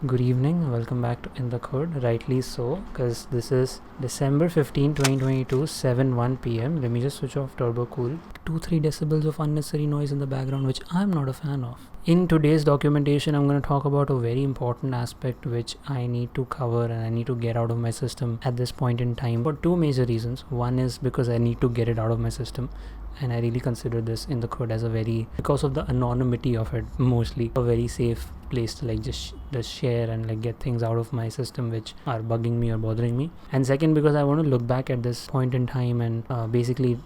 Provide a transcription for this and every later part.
Good evening, welcome back to In the Khud. Rightly so, because this is December 15, 2022, 7:01 p.m. Let me just switch off turbo cool. 2-3 decibels of unnecessary noise in the background, which I'm not a fan of. In today's documentation, I'm going to talk about a very important aspect which I need to cover and I need to get out of my system at this point in time for two major reasons. One is because I need to get it out of my system, and I really consider this In the Khud as because of the anonymity of it, mostly a very safe place to just share and get things out of my system which are bugging me or bothering me. And second, because I want to look back at this point in time and basically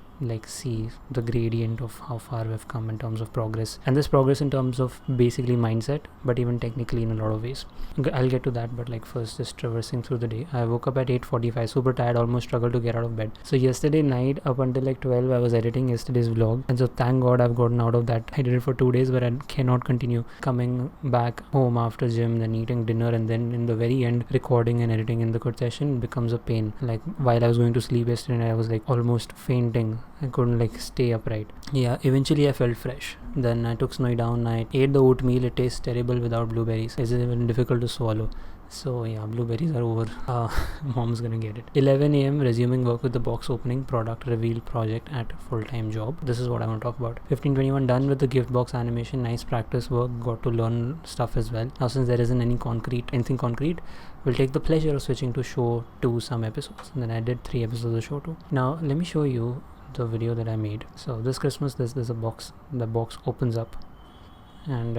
see the gradient of how far we've come in terms of progress, and this progress in terms of basically mindset, but even technically in a lot of ways. I'll get to that, but first, just traversing through the day. I woke up at 8:45, super tired, almost struggled to get out of bed. So yesterday night up until 12 I was editing yesterday's vlog, and so thank God I've gotten out of that. I did it for 2 days, but I cannot continue. Coming back home after gym, then eating dinner, and then in the very end recording and editing In the Khud session becomes a pain. While I was going to sleep yesterday, I was almost fainting. I couldn't stay upright. Yeah, eventually I felt fresh. Then I took Snowy down. I ate the oatmeal. It tastes terrible without blueberries. It's even difficult to swallow. So yeah, blueberries are over. Mom's gonna get it. 11 a.m. resuming work with the box opening product reveal project at full-time job. This is what I want to talk about. 15:21 done with the gift box animation. Nice practice work. Got to learn stuff as well. Now since there isn't anything concrete, we'll take the pleasure of switching to show 2 some episodes. And then I did 3 episodes of show 2. Now let me show you the video that I made. So this Christmas there's a box. The box opens up and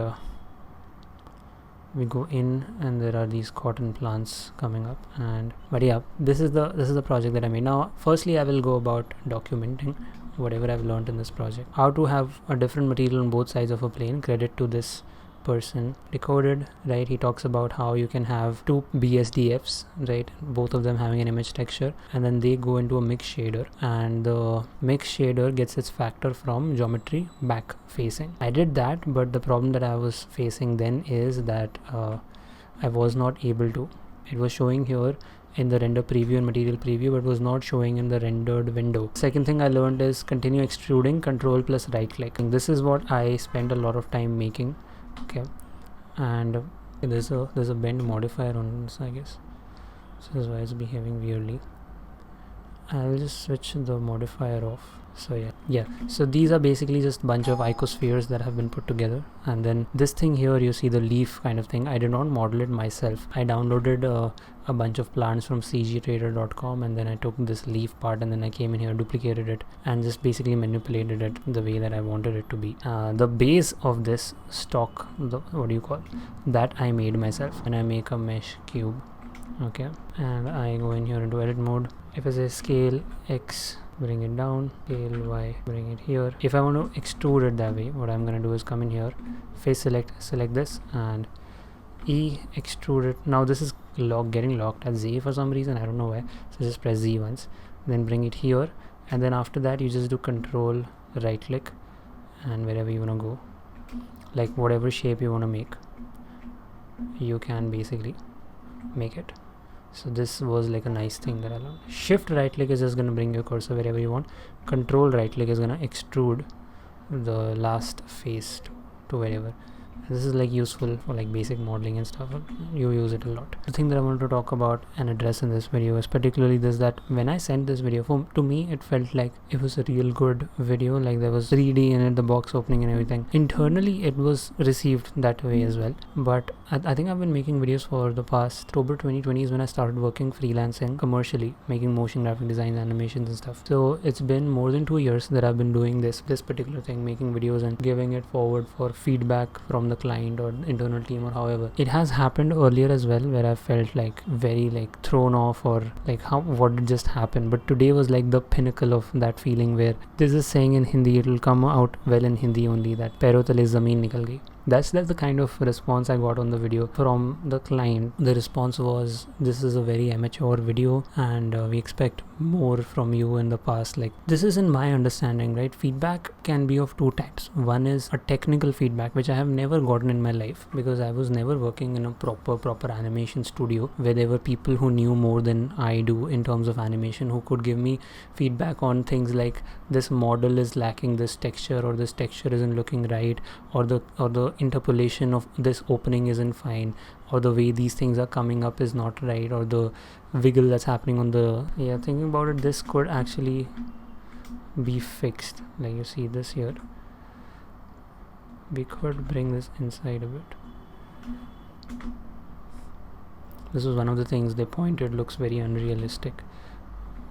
we go in, and there are these cotton plants coming up. But yeah, this is the project that I made. Now firstly I will go about documenting whatever I've learned in this project. How to have a different material on both sides of a plane. Credit to this person, Decoded, right? He talks about how you can have 2 BSDFs, right, both of them having an image texture, and then they go into a mix shader, and the mix shader gets its factor from geometry back facing. I did that, but the problem that I was facing then is that I was not able to. It was showing here in the render preview and material preview, but was not showing in the rendered window. Second thing I learned is continue extruding, control plus right click. This is what I spent a lot of time making. Okay, and there's a bend modifier on this, I guess. So this is why it's behaving weirdly. I'll just switch the modifier off. So yeah, so these are basically just bunch of icospheres that have been put together, and then this thing here, you see the leaf kind of thing. I did not model it myself. I downloaded a bunch of plants from cgtrader.com, and then I took this leaf part, and then I came in here, duplicated it, and just basically manipulated it the way that I wanted it to be. The base of this stock, that I made myself, and I make a mesh cube. Okay, and I go in here into edit mode. If I say scale X, bring it down, scale Y, bring it here. If I want to extrude it that way, what I'm going to do is come in here, face select this, and E, extrude it. Now this is getting locked at Z for some reason, I don't know why. So just press Z once, then bring it here, and then after that you just do control right click, and wherever you want to go, whatever shape you want to make, you can basically make it. So this was a nice thing that I learned. Shift right click is just going to bring your cursor wherever you want. Control right click is going to extrude the last face to wherever. This is useful for basic modeling and stuff. You use it a lot. The thing that I want to talk about and address in this video is particularly this, that when I sent this video, to me it felt like it was a real good video. There was 3D in it, the box opening and everything. Internally it was received that way as well. But I think I've been making videos for the past. October 2020 is when I started working freelancing commercially, making motion graphic designs, animations and stuff. So it's been more than 2 years that I've been doing this particular thing, making videos and giving it forward for feedback from the client or internal team or however. It has happened earlier as well, where I felt very thrown off, or what did just happen. But today was the pinnacle of that feeling, where there's a saying in Hindi, it will come out well in Hindi only, that पैरों तले ज़मीन निकल गई. That's the kind of response I got on the video from the client. The response was, this is a very amateur video, and we expect more from you in the past. This is in my understanding, right? Feedback can be of 2 types. One is a technical feedback, which I have never gotten in my life, because I was never working in a proper animation studio where there were people who knew more than I do in terms of animation, who could give me feedback on things like this model is lacking this texture, or this texture isn't looking right, or the interpolation of this opening isn't fine, or the way these things are coming up is not right, or the wiggle that's happening on the, yeah, thinking about it, this could actually be fixed. Like you see this here, we could bring this inside a bit. This was one of the things they pointed looks very unrealistic,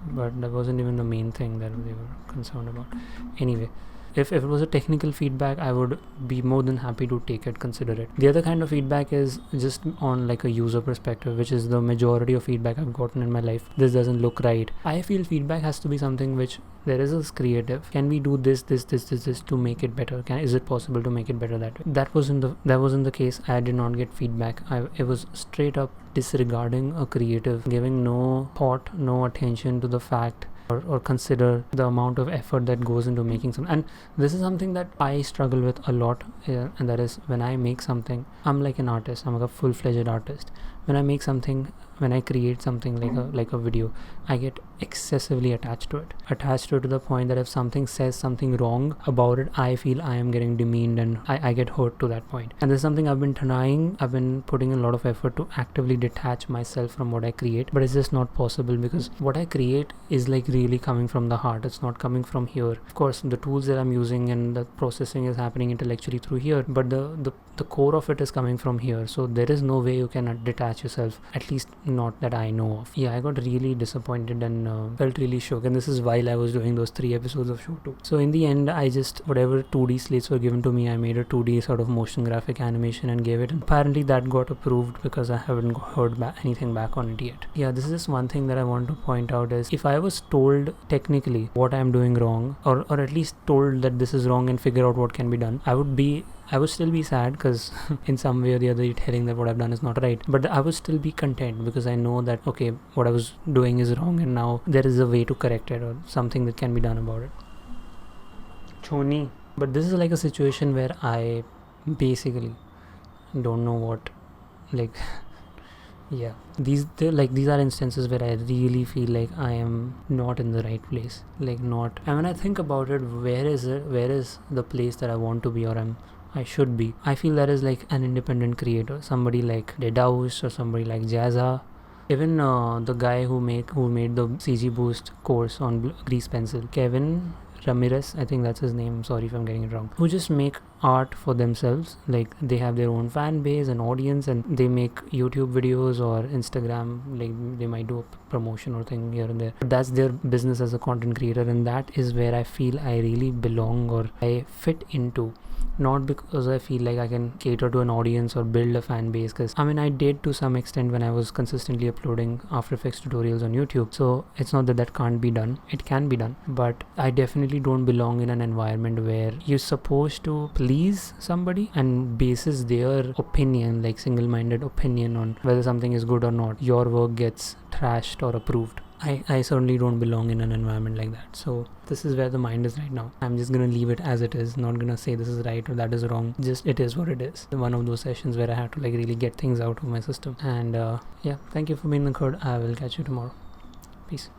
but that wasn't even the main thing that they were concerned about. Anyway, if it was a technical feedback, I would be more than happy to take it, consider it. The other kind of feedback is just on like a user perspective, which is the majority of feedback I've gotten in my life. This doesn't look right. I feel feedback has to be something which there is a creative. Can we do this to make it better? Is it possible to make it better that way? That wasn't the case. I did not get feedback. It was straight up disregarding a creative, giving no thought, no attention to the fact or consider the amount of effort that goes into making something. And this is something that I struggle with a lot, and that is when I make something, I'm like an artist. I'm like a full-fledged artist. When I make something, when I create something like a video, I get excessively attached to it to the point that if something says something wrong about it, I feel I am getting demeaned, and I get hurt to that point. And this is something I've been putting a lot of effort to actively detach myself from what I create, but it's just not possible, because what I create is like really coming from the heart. It's not coming from here. Of course, the tools that I'm using and the processing is happening intellectually through here, but the core of it is coming from here. So there is no way you can detach yourself, at least not that I know of. Yeah, I got really disappointed and felt really shook, and this is while I was doing those 3 episodes of show 2. So in the end, I just, whatever 2D slates were given to me, I made a 2D sort of motion graphic animation and gave it, and apparently that got approved, because I haven't heard anything back on it yet. Yeah, this is just one thing that I want to point out is, if I was told technically what I'm doing wrong, or at least told that this is wrong and figure out what can be done, I would still be sad, because in some way or the other you're telling that what I've done is not right, but I would still be content, because I know that okay, what I was doing is wrong and now there is a way to correct it, or something that can be done about it. Choni. But this is like a situation where I basically don't know what, like, yeah, these are instances where I really feel like I am not in the right place, like not. And when I think about it, where is the place that I want to be, or I should be? I feel that is like an independent creator, somebody like Dedaus or somebody like Jazza, even the guy who made the CG Boost course on grease pencil, Kevin Ramirez, I think that's his name, sorry if I'm getting it wrong, who just make art for themselves. Like they have their own fan base and audience, and they make YouTube videos or Instagram, like they might do a promotion or thing here and there, but that's their business as a content creator, and that is where I feel I really belong, or I fit into. Not because I feel like I can cater to an audience or build a fan base, because I mean I did to some extent when I was consistently uploading After Effects tutorials on YouTube, so it's not that can't be done, it can be done, but I definitely don't belong in an environment where you're supposed to please somebody and bases their opinion, like single-minded opinion, on whether something is good or not, your work gets trashed or approved. I certainly don't belong in an environment like that. So this is where the mind is right now. I'm just gonna leave it as it is, not gonna say this is right or that is wrong, just it is what it is. One of those sessions where I had to like really get things out of my system. And yeah, thank you for being the Khud. I will catch you tomorrow. Peace.